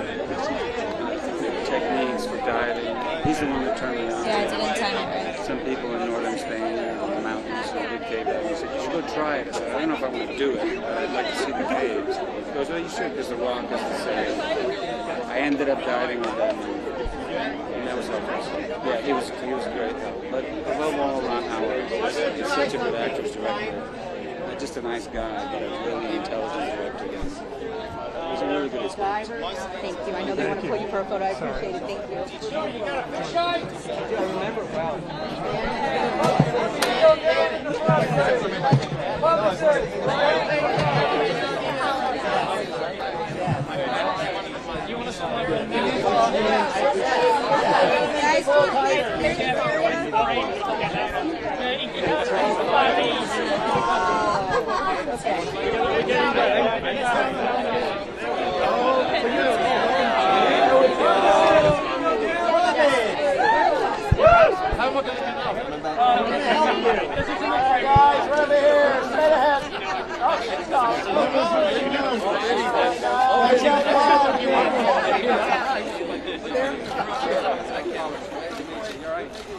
techniques for diving. He's the one that turned me on. Yeah, I didn't time it right. Some people in northern Spain, in the mountains, in big cave diving, he said, "You should go try it." I said, "I don't know if I want to do it, but I'd like to see the caves." He goes, "Well, you should, because the rock is the same." I ended up diving with him, and that was helpful. Yeah, he was great help. But above all, Ron Howard, he's such a good actor's director. Not just a nice guy, but a really intelligent director. It was a really good experience. Thank you. I know they want to put you for a photo. I appreciate it. Thank you. I remember well.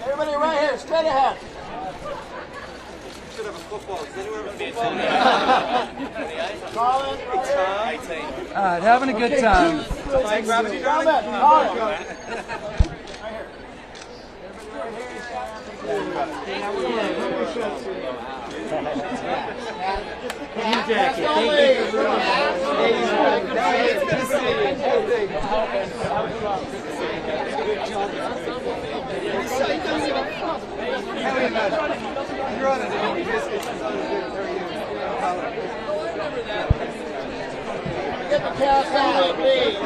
Everybody right here, straight ahead. Should have a football. Does anyone have a football? All right, having a good time. Gravity Get the cast out, please.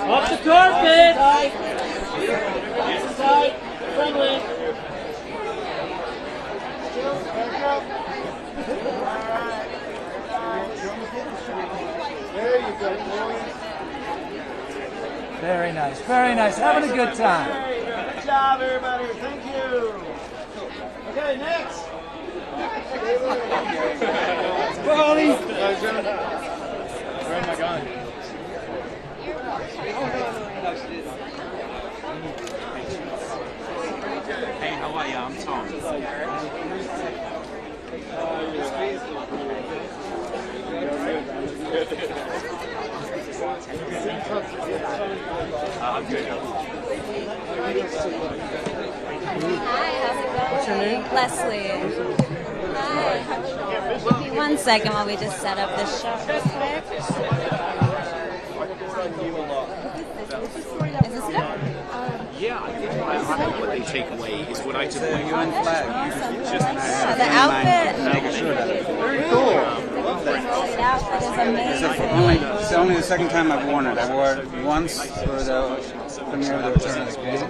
Off the carpet! Friendly. There you go. Very nice, very nice. Having a good time. Good job, everybody. Thank you. Okay, next. Ronnie. Where am I going? Hey, how are you? I'm Tom. I'm good. Hi, how's it going? What's your name? Leslie. Hi, how's it going? Give me 1 second while we just set up this shot real quick. Is this good? Yeah, I think what they take away is what I took away from UN flag. Yeah, the outfit. Very cool. The outfit is amazing. It's only the second time I've worn it. I wore it once for the premiere of The Return of the King,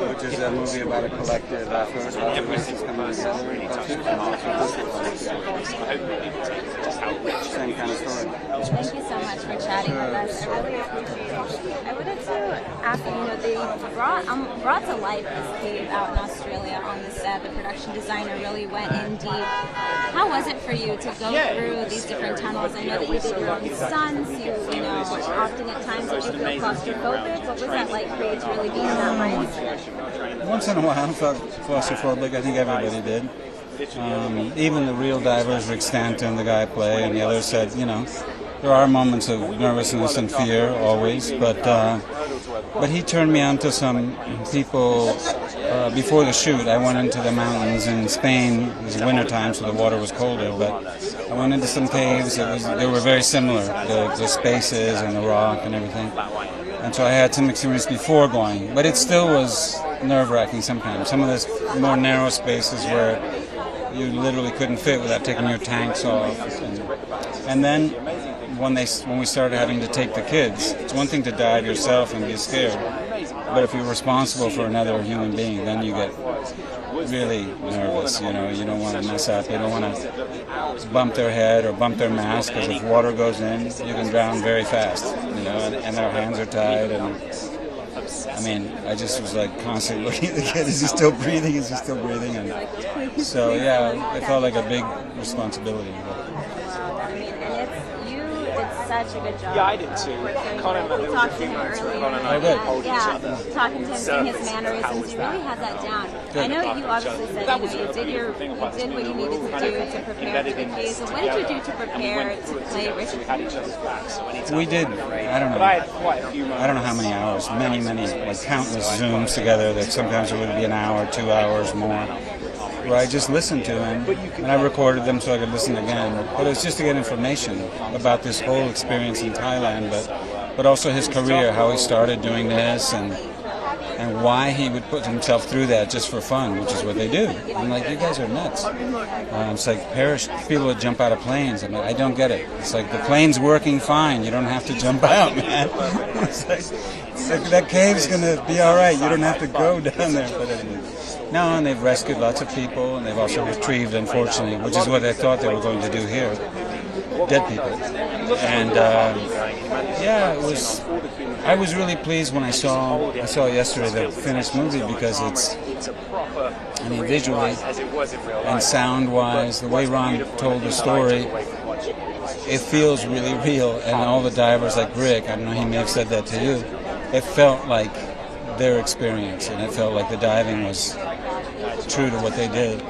which is a movie about a collective effort of races coming together. Same kind of story. Thank you so much for chatting with us. I really appreciate it. I wanted to ask you, they brought to life this cave out in Australia on the set. The production designer really went in deep. How was it for you to go through these different tunnels? I know that you did your own stunts. You often at times did you feel claustrophobic? What was that like for you to really be in that mindset? Once in a while, I felt claustrophobic. I think everybody did. Even the real divers, Rick Stanton, the guy I play, and the others said, there are moments of nervousness and fear always, but he turned me on to some people before the shoot. I went into the mountains in Spain. It was wintertime, so the water was colder, but I went into some caves. They were very similar, the spaces and the rock and everything. And so I had some experience before going, but it still was nerve-wracking sometimes. Some of those more narrow spaces where you literally couldn't fit without taking your tanks off. And then when we started having to take the kids, it's one thing to dive yourself and be scared, But if you're responsible for another human being, then you get really nervous. You know, you don't want to mess up. You don't want to bump their head or bump their mask, because if water goes in, you can drown very fast. You know, and their hands are tied. And I mean, I just was like constantly looking at the kid. Is he still breathing? Is he still breathing? And so yeah, it felt like a big responsibility. It's such a good job. Yeah, I did too. Colin, there was a few moments where Colin and I were holding each other. Talking to him, seeing his mannerisms, you really had that down. I know you obviously said you did what you needed to do to prepare for the case. And what did you do to prepare to play Richard? We did. I don't know how many hours. Many, like countless Zooms together. That sometimes it would be an hour, 2 hours more. Where I just listened to him, and I recorded them so I could listen again. But it's just to get information about this whole experience in Thailand, but also his career, how he started doing this, and why he would put himself through that just for fun, which is what they do. I'm like, you guys are nuts. It's like people would jump out of planes. I'm like, I don't get it. It's like the plane's working fine. You don't have to jump out, man. It's like that cave's gonna be all right. You don't have to go down there. But no, and they've rescued lots of people, and they've also retrieved, unfortunately, which is what I thought they were going to do here, dead people. And yeah, I was really pleased when I saw yesterday the finished movie, because I mean, visually and sound-wise, the way Ron told the story, it feels really real. And all the divers, like Rick, I don't know, he may have said that to you, it felt like their experience, and it felt like the diving was true to what they did.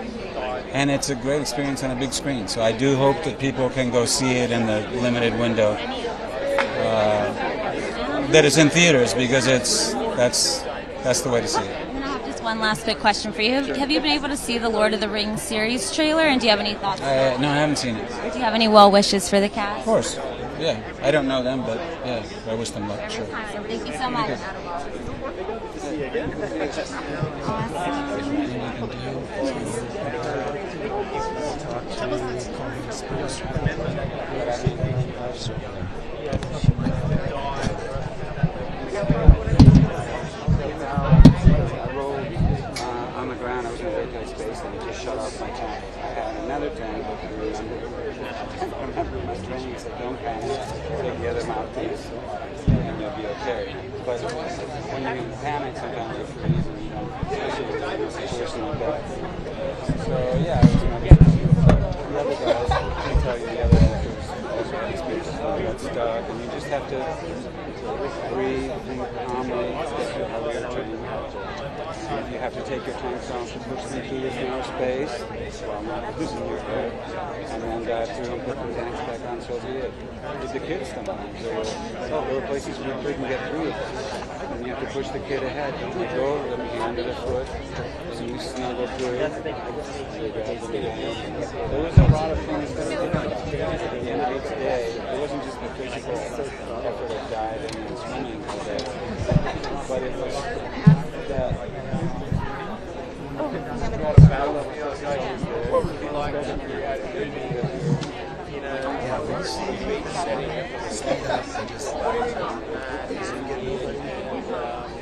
And it's a great experience on a big screen. So I do hope that people can go see it in the limited window that is in theaters, because that's the way to see it. I'm gonna have just one last quick question for you. Have you been able to see the Lord of the Rings series trailer, and do you have any thoughts? No, I haven't seen it. Or do you have any well wishes for the cast? Of course. Yeah, I don't know them, but yeah, I wish them luck. Sure. Awesome. Thank you so much. I rolled on the ground. I was in a very tight space, and it just shut off my tank. I had another tank. I remember my training said, don't panic, take the other mouthpiece, and you'll be okay. But when you panic, sometimes you freeze, and you don't, especially in a situation like that. So yeah, the other guys can tell you, the other actors also had experiences where they got stuck, and you just have to breathe, think calmly, especially how we are trained. You have to take your tanks off to push them through this narrow space while not losing your grip, and then dive through and put the tanks back on, so be it. With the kids sometimes, there were places where you couldn't get through it, and you have to push the kid ahead. Don't let go of them, hand to the foot, so you snuggle through it. There was a lot of things that were different. At the end of each day, it wasn't just the physical effort of diving and swimming all day, but it was that.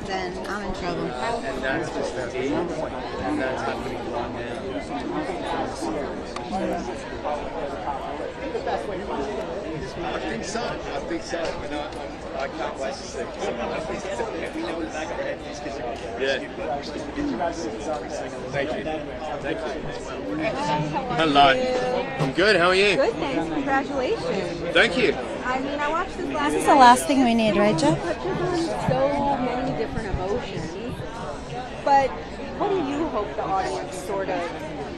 Then I'm in trouble. And that's just the point. And that's happening right now. I think so. I can't wait to see it. We know in the back of our head these kids are going to get Thank you. Thank you. Hello. I'm good. How are you? Good, thanks. Congratulations. Thank you. I mean, I watched this last. This is the last thing we need, right, Jeff? It touches on so many different emotions. But what do you hope the audience sort of,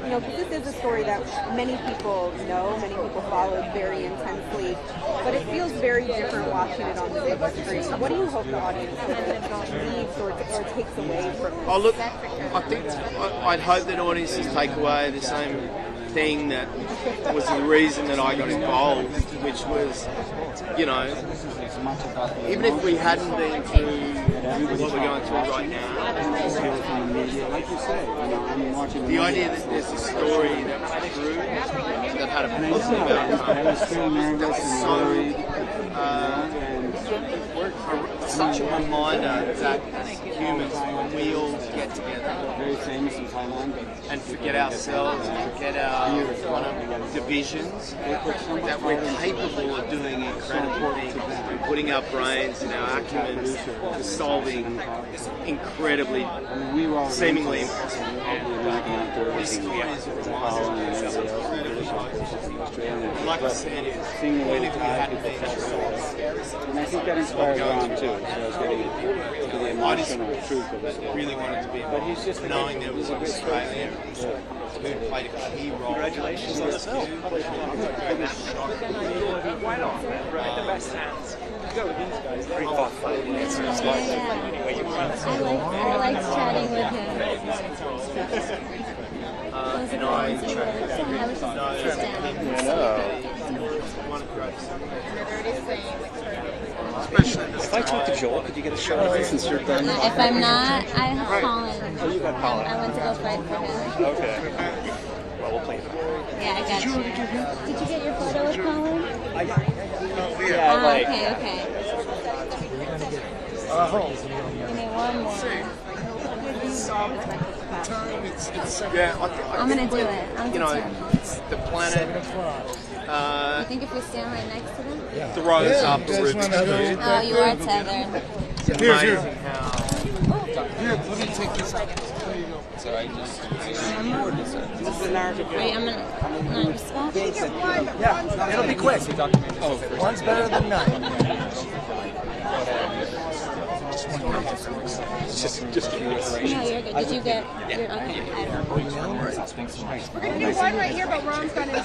because this is a story that many people know, many people followed very intensely, but it feels very different watching it on the big screen. What do you hope the audience leaves or takes away from it? Oh, look, I think I'd hope that audiences take away the same thing that was the reason that I got involved, which was, even if we hadn't been through what we're going through right now, the idea that there's a story that was true, that had a positive outcome, that was such a reminder that as humans, when we all get together and forget ourselves and forget our kind of divisions, that we're capable of doing incredible things and putting our brains and our acumen to solving incredibly, seemingly impossible. And this story is a reminder of that. Like I said, even if we hadn't been and I think that inspired Ron too. So I was getting to the emotional truth of it. Really wanted to be involved, but he's just knowing there was an Australian who played a key role. Congratulations on yourself. Why not? We're in the best hands. Go with these guys. Very thoughtful. I liked chatting with him. And I If I talk to Joel, could you get a shot of this since you're done? If I'm not, I have Colin. Oh, you got Colin. I went to go fight for him. Okay. Well, we'll play it. Yeah, I got you. Did you get your photo with Colin? Okay. Give me one more. Yeah, I'm gonna do it. You know, it's the planet. I think if we stand right next to them? Throws up the roots. Oh, you are tethered. It's amazing how. Here, let me take this out. There you go. Sorry, This is the narrative. Wait, I'm gonna stop. Yeah, it'll be quick. Oh, one's better than none. Just curious. No, you're good. Did you get your okay? We're going to do one right here, but Ron's got into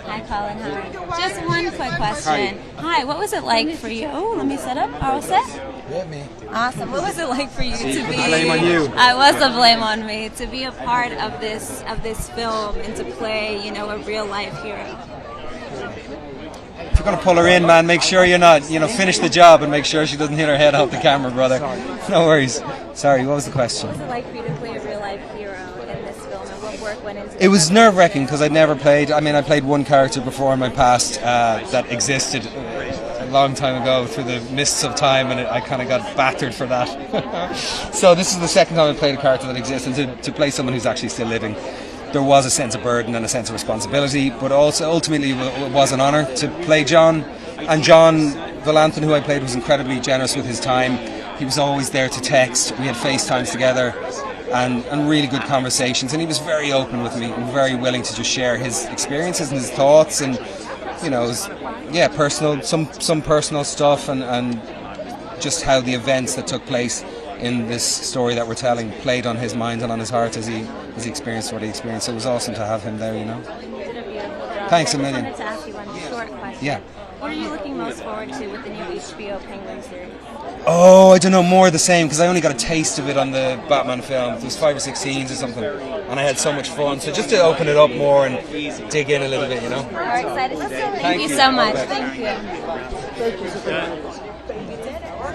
Hi, Colin. Hi. Just one quick question. Hi, what was it like for you? Oh, let me set up. All set? Yeah, me. Awesome. What was it like for you to be? Blame on you. I was a blame on me to be a part of this film and to play, you know, a real life hero. If you're going to pull her in, man, make sure you're not, finish the job and make sure she doesn't hit her head off the camera, brother. No worries. Sorry, what was the question? What was it like for you to play a real life hero in this film, and what work went into it? It was nerve-wracking because I'd never played. I played one character before in my past that existed a long time ago through the mists of time, and I kind of got battered for that. So this is the second time I played a character that exists, and to play someone who's actually still living. There was a sense of burden and a sense of responsibility, but also ultimately it was an honour to play John. And John Valanthan, who I played, was incredibly generous with his time. He was always there to text. We had FaceTimes together and really good conversations. And he was very open with me and very willing to just share his experiences and his thoughts and, personal, some personal stuff and just how the events that took place in this story that we're telling played on his mind and on his heart as he experienced what he experienced. So it was awesome to have him there, You did a beautiful job. Thanks a I million. wanted to ask you one short question. Yeah. What are you looking most forward to with the new HBO Penguin series? Oh, I don't know, more of the same, because I only got a taste of it on the Batman film. There was 5 or 6 scenes or something, and I had so much fun. So just to open it up more and dig in a little bit, We're excited to see it. Thank you so much. Thank you.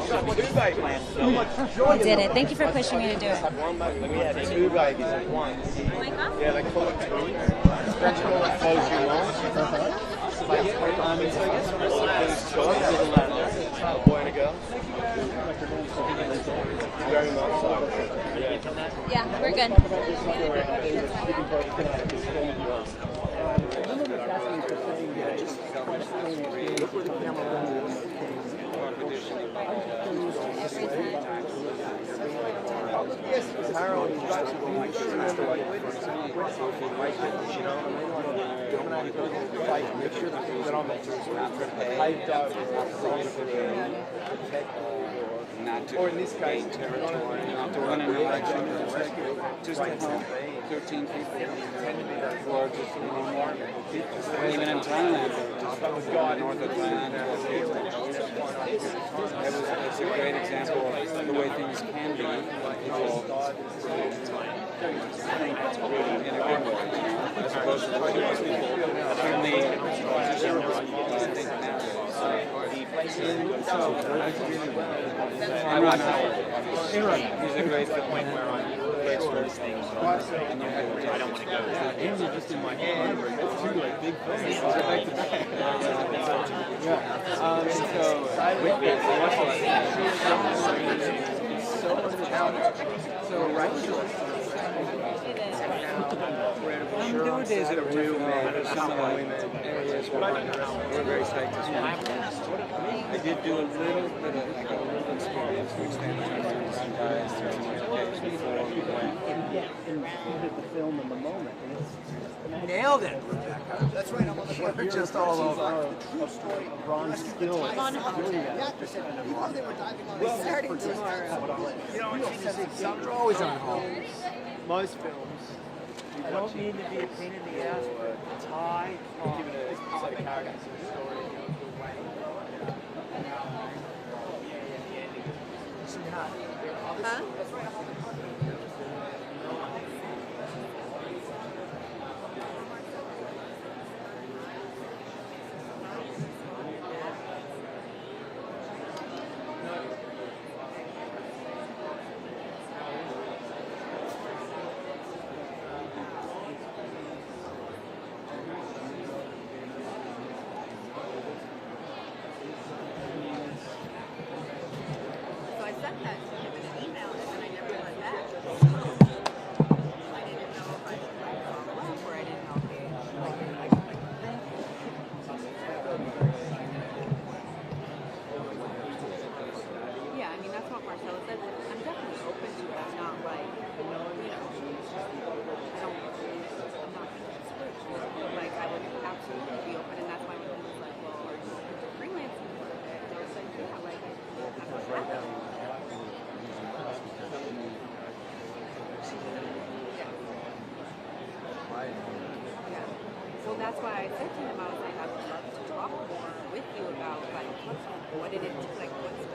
You did it. Thank you for pushing me to do it. We had 2 babies at once. Yeah, they call it twins. French call it faux jumeaux. So I guess for the first choice of the latter, a boy and a girl. Very much so. Yeah, we're good. Or in this case, not to run an election, just to help 13 people who are just even in Thailand, just north of Thailand. It's a great example of the way things can be. People think in a good way, as opposed to the I watched He's a great film. it's first things in your head, which I don't want to go to. Games are just in my head. It's two like big films. So back to back. With this, I watched so so righteous. There were days that were too, man. Some of the women areas were very psyched this one. I did do a little bit of like a little experience to extend the guys through some days before we went. The film in the moment. Nailed it, Rebecca. That's right. I'm on the board. We're just all over. True story of Ron's skill. I'm on Starting tomorrow. You know, you're always on hold. Most films. You don't need to be a pain in the ass, but tie off this set of characters and story. Huh? Well, that's why I said to him, I was like, I would love to talk more with you about like what it is, like what's